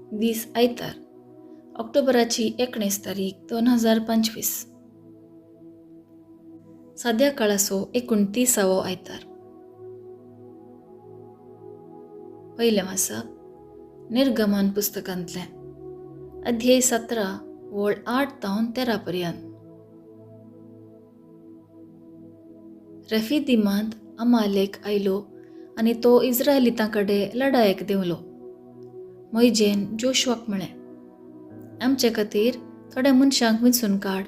दीस आयतार ऑक्टोबराची 19 तारीख 2025. साध्या काळाचो 29वो आयतार. पयलें वाचप निर्गमन पुस्तकांतलें अध्याय 17 वळ 8 तावन 13 पर्यंत. रेफिदीमांत अमालेक आयलो आनी तो इस्रायलितां कडेन लढायेक देंवलो. मोइजेन जोशुआक म्हळें, आमचे खातीर थोड्या मनशांक वेंचून काड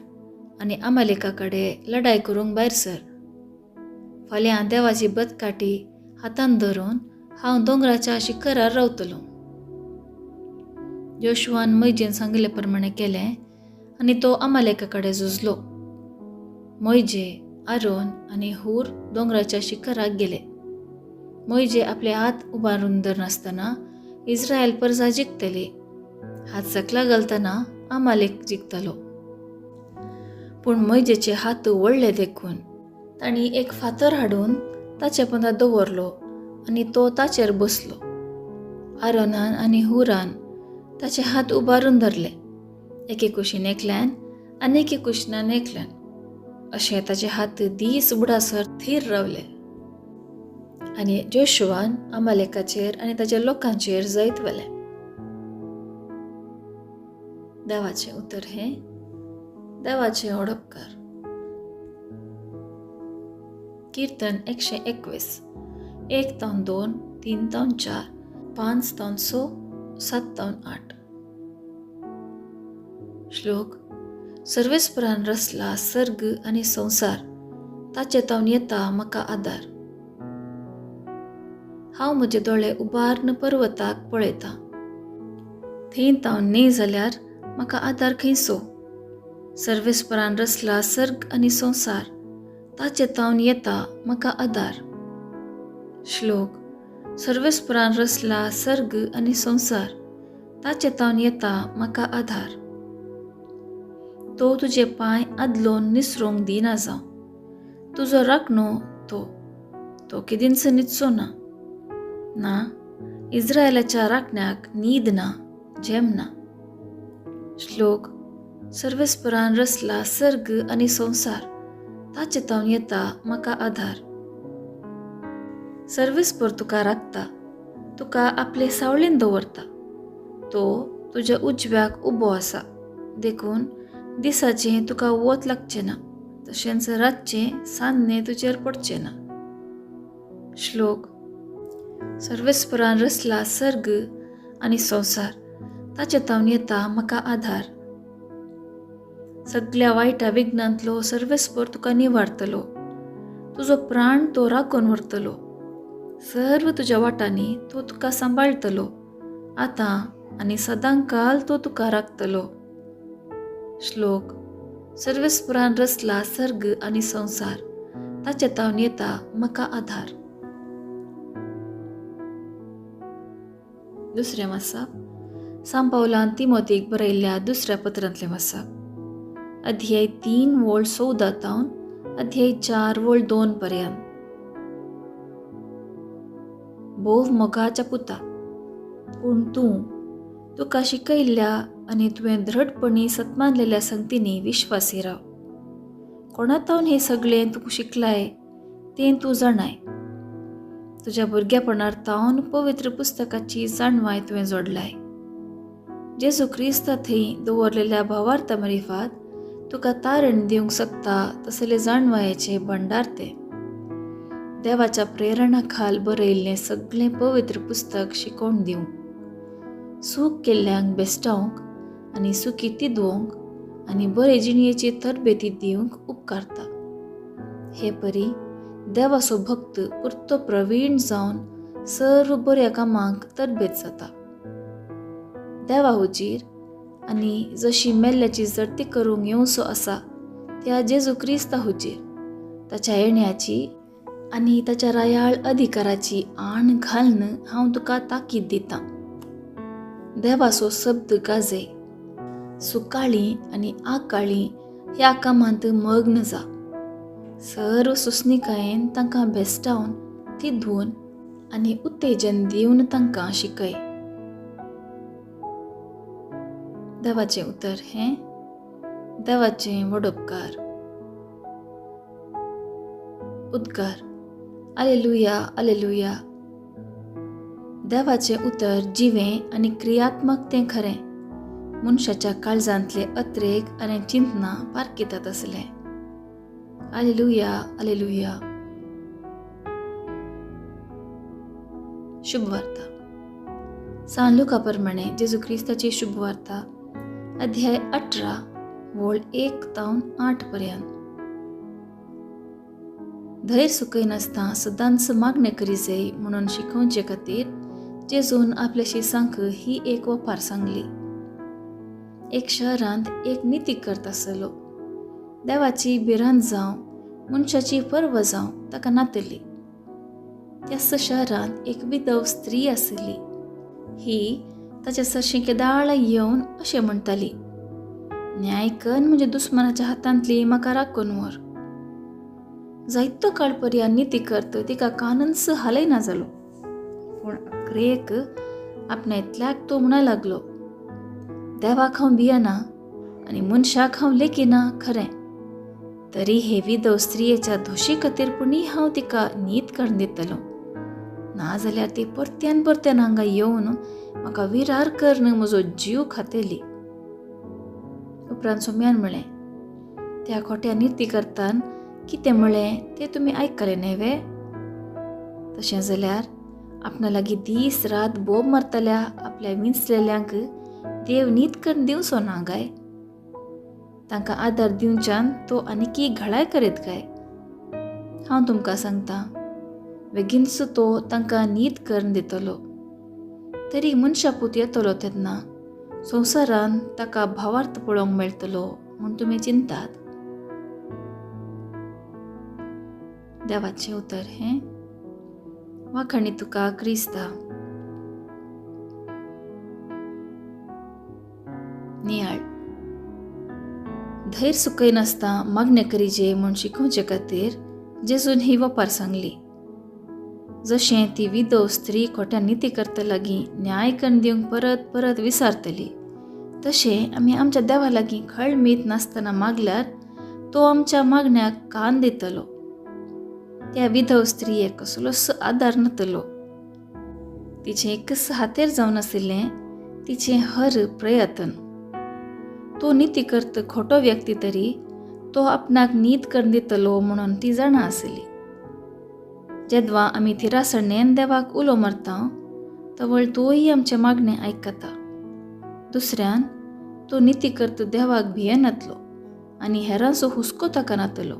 आनी अमालेका कडेन लढाय करूंक भायर सर. फाल्यां देवाची बदकाठी हातांत धरून हांव दोंगराच्या शिखरार रावतलों. जोशुआन मोइजेन सांगिल्ले प्रमाणें केलें आनी तो अमालेका कडेन झुजलो. मोइजे, आरोन आनी हूर दोंगराच्या शिखराक गेले. मोइजे आपले हात उबारून धरनासतना इस्रायल परजा जिखतली. हात सकला घालतना अमालेक जिखतालो. पूण मोइजेचे हात वडले देखून तांणी एक फातर हाडून ताचे पोंदा दवरलो आनी तो ताचेर बसलो. आरोनान आनी हुरान ताचे हात उबारून धरले, एके कुशीन एकल्यान आनी एके कुशीनान एकल्यान. अशें ताचे हात दीस उगडासर थीर रावले. आनी जोशुआन अमालेकाचेर आनी ताच्या लोकांचेर जैत वेलें. देवाचें उतर हें देवाचें ओडपकार. कीर्तन 121 1 तावन 2 3 तावन 4 5 तावन 6 7 तावन 8. श्लोक. सर्वेस्परान रचला सर्ग आनी संवसार, ताचे तावन येता म्हाका आदार. हांव म्हजे दोळे उबारून पर्वताक पळयतां. थंय तावन न्ही जाल्यार म्हाका आदार खंयचो. सर्वेस्परान रचला सर्ग आनी संवसार, ताचे तावन येता म्हाका आदार. श्लोक. सर्वेस्परान रचला सर्ग आनी संवसार, ताचे तावन येता म्हाका आदार. तो तुजे पांय आदलोवन निसरूंक दिना जावं. तुजो राखणो तो केदींच न्हिदचो ना. इस्रायलाच्या राखण्याक न्हीद ना, झेम ना. श्लोक. सर्वेस्परान रचला सर्ग आनी संवसार, ताचे तावन येता म्हाका आदार. सर्वेस्पर तुका राखता, तुका आपले सावळेन दवरता. तो तुज्या उजव्याक उबो आसा, देखून दिसाचें तुका वत लागचें ना, तशेंच रातचें सान्नें तुजेर पडचें ना. श्लोक. सर्वेस्परान रचला सर्ग आनी संवसार, ताचे तावन येता म्हाका आदार. सगळ्या वायटा विघ्नांतलो सर्वेस्पर तुका निवारतलो. तुजो प्राण तो राखून व्हरतलो. सर्व तुज्या वाटांनी तो तुका सांबाळटलो. आतां आनी सदांकाल तो तुका राखतलो. श्लोक. सर्वेस्परान रचला सर्ग आनी संवसार, ताचे तावन येता म्हाका आदार. दुसरें वाचप सांत पावलान तिमोथेक बरयल्ल्या दुसऱ्या पत्रांतलें वाचप. अध्याय 3 वळ 14 तावन अध्याय 4 वळ 2 पर्यंत. बोव मोगाच्या पुता, पूण तुका शिकयल्ल्या आनी तुवें दृढपणी सतमानलेल्या संगतींनी विश्वासी राव. कोणातावन हें सगळें तूं शिकलाय तें तूं जाणाय. तुज्या भुरगेपणार तावन पवित्र पुस्तकाची जाणवाय तुवें जोडलाय. जेजू क्रिस्त थंय दवरलेल्या भावार्थ मरिफात तुका तारण दिवंक शकता तसले जाणवायेचे भंडार ते. देवाच्या प्रेरणा खाल बरयल्लें सगळें पवित्र पुस्तक शिकोवन दिवंक, सूख केल्ल्यांक बेस्टावंक आनी सुखी तिदवंक आनी बरे जिणयेची तरबेती दिवंक उपकारता. हे परी देवाचो भक्त पुर्तो प्रवीण जावन सर्व बऱ्या कामांक तरबेत जाता. देवा हुजीर आनी जशी मेल्ल्याची जडती करूंक येवचो आसा त्या जेजू क्रिस्ता हुजीर ताच्या येण्याची आनी ताच्या रायाळ अधिकाराची आण घालन हांव तुका ताकीद दितां. देवाचो शब्द गाजय. सुकाळीं आनी आकाळीं ह्या कामांत मग्न जा. सर्व सुस्निकायेन तांकां भेस्टावन तिदवून आनी उत्तेजन दिवन तांकां शिकय. देवाचें उतर हें देवाचें वडोपकार. उद्गार. Alleluia alleluia. देवाचें उतर जिवें आनी क्रियात्मक तें खरें. मनशाच्या काळजांतले अत्रेक आनी चिंतना पारकितात आसलें. अलेलुया अलेलुया. शुभवार्ता. सान लुका प्रमाणे जेजू क्रिस्ताची शुभवार्ता अध्याय 18 वोळ 1 ते 8 पर्यंत. धैर्य सुकयनासतना सदांच मागणें करी जाय म्हणून शिकोवचे खातीर जेजून आपल्याशी सांग ही एक वपार सांगली. एक शहरांत एक नितीकर्त आसलो. देवाची भिरांत जावं मनशाची पर्व जावं ताका नातली. त्याच शहरांत एक विधव स्त्री आसली. ही ताच्या सरशी केदाळ येवन अशें म्हणटाली, न्याय कर म्हणजे दुस्मनाच्या हातांतली म्हाका राखून व्हर. जायतो काळ पर्यंत नितीकर्त तिका कानूनच हालयना जालो. पूण अक्रेक आपणा इतल्याक तो म्हणा लागलो, देवाक हांव भियेना आनी मनशाक हांव लेखिना खरें. तरी हे विधव स्त्रियेच्या दोशी खातीर पुणी हांव तिका नीत करून दितलो. नाजाल्यार ती परत्यान परत्यान हांगा येवन म्हाका विरार कर म्हजो जीव खातेली. उपरांत सोम्यान म्हळें, त्या खोट्या नितीकर्तान कितें म्हळें तें तुमी आयकलें न्हय. तशें जाल्यार आपणा लागीं दीस रात बोब मारतल्या आपल्या विंचलेल्यांक देव नीत करून दिवचो ना काय? तांकां आदार दिवच्यान तो आनीकी घाळाय करीत काय? हांव तुमकां सांगतां, बेगीनच तो तांकां नीत करून दितलो. तरी मनशापूत येतलो तेन्ना संवसारान ताका भावार्थ पळोवंक मेळटलो म्हूण तुमी चिंतात. देवाचें उतर हें वाखाणी तुका क्रिस्ता. नियाळ. धैर्य सुकयनासतना मागणें करीजे म्हूण शिकोवचे खातीर जेजून ही वपार सांगली. जशें ती विधव स्त्री खोट्या नितीकर्ता लागीं न्याय करून दिवंक परत परत विसारतली, तशें आमी आमच्या देवा लागीं खळमीत नासतना मागल्यार तो आमच्या मागण्याक कान दितलो. त्या विधव स्त्रियेक कसलोच आदार नातलो. तिचें एकच हातेर जावन आशिल्लें तिचें हर प्रयत्न. तो नितीकर्त खोटो व्यक्ती तरी तो आपणाक नीत करून दितलो म्हणून ती जाणा आसली. जेदवा आमी थिरासणेन देवाक उलो मारता तवळ तोय आमचें मागणें आयकता. दुसऱ्यान तो नितीकर्त देवाक भियेनातलो आनी हेरांचो हुस्को ताका नातलो.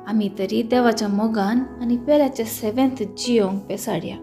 आमी तरी देवाच्या मोगान आनी पेल्याच्या सेवेंत जियोंक पेसाडया.